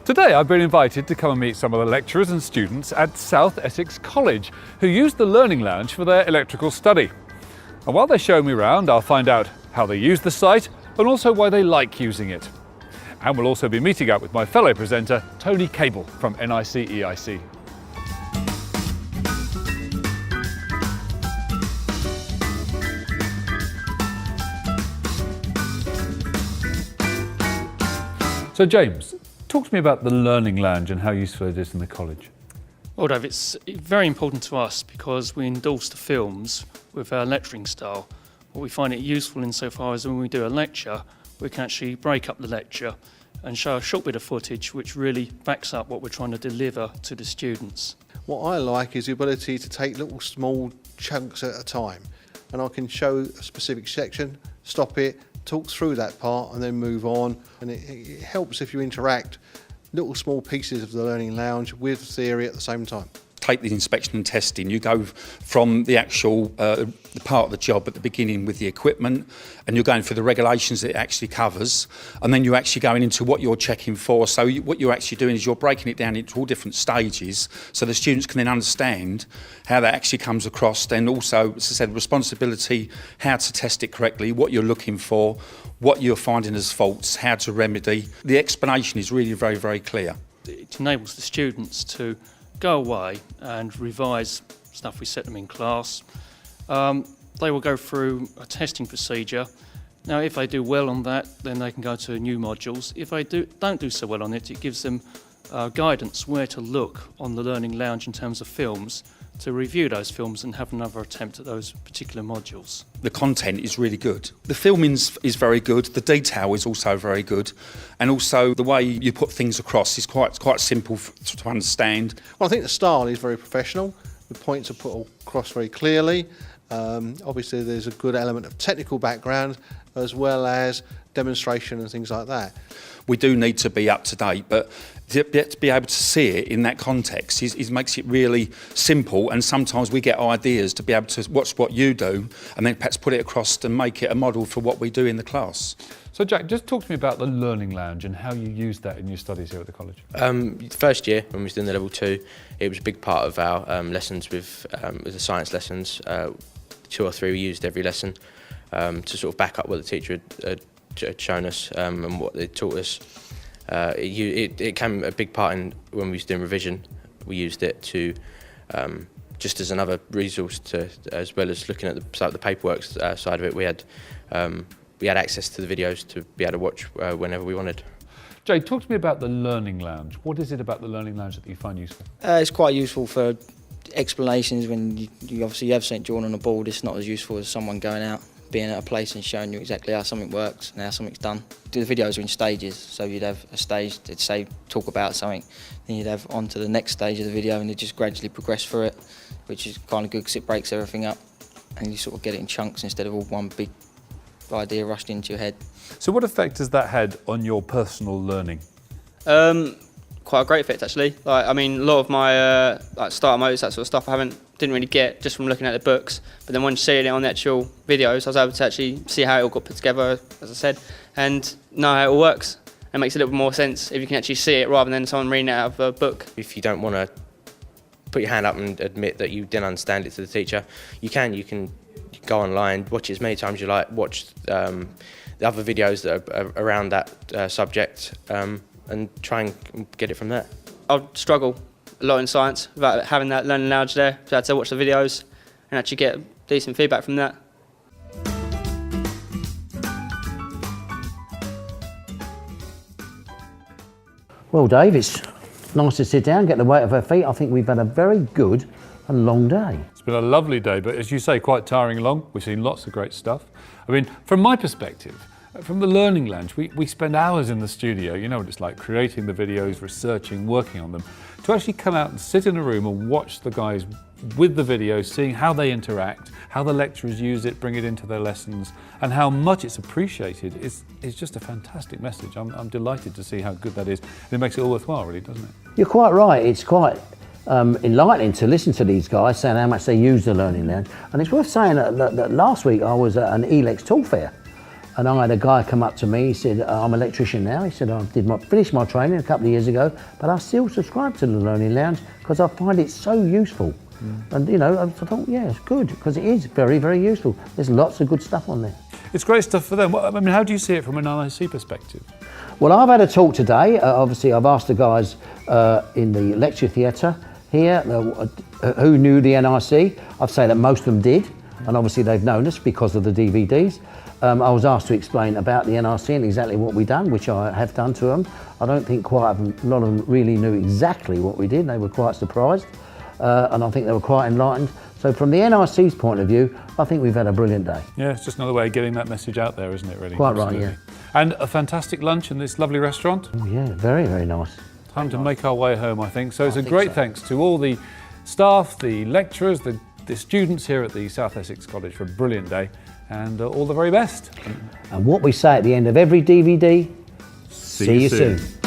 Today I've been invited to come and meet some of the lecturers and students at South Essex College who use the Learning Lounge for their electrical study. And while they show me around, I'll find out how they use the site and also why they like using it. And we'll also be meeting up with my fellow presenter, Tony Cable from NICEIC. So James, talk to me about the Learning Lounge and how useful it is in the college. Well, Dave, it's very important to us because we endorse the films with our lecturing style. What we find it useful insofar as when we do a lecture, we can actually break up the lecture and show a short bit of footage which really backs up what we're trying to deliver to the students. What I like is the ability to take little small chunks at a time, and I can show a specific section, stop it, talk through that part and then move on, and it helps if you interact little small pieces of the Learning Lounge with theory at the same time. Take the inspection and testing, you go from the actual the part of the job at the beginning with the equipment, and you're going for the regulations that it actually covers, and then you're actually going into what you're checking for. So what you're actually doing is you're breaking it down into all different stages so the students can then understand how that actually comes across. Then also, as I said, responsibility, how to test it correctly, what you're looking for, what you're finding as faults, how to remedy. The explanation is really very, very clear. It enables the students to go away and revise stuff we set them in class. They will go through a testing procedure. Now, if they do well on that, then they can go to new modules. If they don't do so well on it, it gives them guidance where to look on the Learning Lounge in terms of films, to review those films and have another attempt at those particular modules. The content is really good. The filming is very good. The detail is also very good, and also the way you put things across is quite simple to understand. Well, I think the style is very professional. The points are put across very clearly. Obviously, there's a good element of technical background as well as demonstration and things like that. We do need to be up to date, but to be able to see it in that context makes it really simple, and sometimes we get ideas to be able to watch what you do and then perhaps put it across and make it a model for what we do in the class. So Jack, just talk to me about the Learning Lounge and how you use that in your studies here at the college. First year, when we was doing the level 2, it was a big part of our lessons with the science lessons. 2 or 3 we used every lesson to sort of back up what the teacher had shown us and what they taught us. It became a big part in when we was doing revision. We used it to just as another resource to, as well as looking at the paperwork side of it. We had access to the videos to be able to watch whenever we wanted. Jay, talk to me about the Learning Lounge. What is it about the Learning Lounge that you find useful? It's quite useful for explanations when you obviously have something drawn on a board. It's not as useful as someone going out, being at a place and showing you exactly how something works and how something's done. The videos are in stages, so you'd have a stage that say talk about something, then you'd have on to the next stage of the video and you just gradually progress through it, which is kind of good because it breaks everything up and you sort of get it in chunks instead of all one big idea rushed into your head. So what effect has that had on your personal learning? Quite a great effect actually. I mean, a lot of my starter modes, that sort of stuff, didn't really get just from looking at the books. But then when seeing it on the actual videos, I was able to actually see how it all got put together, as I said, and know how it all works. It makes a little bit more sense if you can actually see it rather than someone reading it out of a book. If you don't want to put your hand up and admit that you didn't understand it to the teacher, you can go online, watch it as many times as you like, watch the other videos that are around that subject, and try and get it from there. I'd struggle a lot in science without having that Learning Lounge there, so I had to watch the videos and actually get decent feedback from that. Well, Dave, it's nice to sit down, get the weight of our feet. I think we've had a very good and long day. It's been a lovely day, but as you say, quite tiring and long. We've seen lots of great stuff. I mean, from my perspective, from the Learning Lounge, we spend hours in the studio. You know what it's like, creating the videos, researching, working on them. To actually come out and sit in a room and watch the guys with the videos, seeing how they interact, how the lecturers use it, bring it into their lessons, and how much it's appreciated is just a fantastic message. I'm delighted to see how good that is. And it makes it all worthwhile, really, doesn't it? You're quite right. It's quite enlightening to listen to these guys saying how much they use the Learning Lounge. And it's worth saying that last week I was at an ELEX tool fair, And I had a guy come up to me, he said, I'm an electrician now. He said, I finished my training a couple of years ago, but I still subscribe to the Learning Lounge because I find it so useful. And you know, I thought, yeah, it's good, because it is very, very useful. There's lots of good stuff on there. It's great stuff for them. I mean, how do you see it from an NIC perspective? Well, I've had a talk today. Obviously, I've asked the guys in the lecture theatre here who knew the NIC. I'd say that most of them did, and obviously they've known us because of the DVDs. I was asked to explain about the NIC and exactly what we've done, which I have done to them. I don't think a lot of them really knew exactly what we did. They were quite surprised, and I think they were quite enlightened. So from the NIC's point of view, I think we've had a brilliant day. Yeah, it's just another way of getting that message out there, isn't it, really? Quite Absolutely. right, yeah. And a fantastic lunch in this lovely restaurant. Oh yeah, very, very nice. Time to make our way home, I think. So it's a great thanks to all the staff, the lecturers, the students here at the South Essex College for a brilliant day, and all the very best. And what we say at the end of every DVD, see you soon.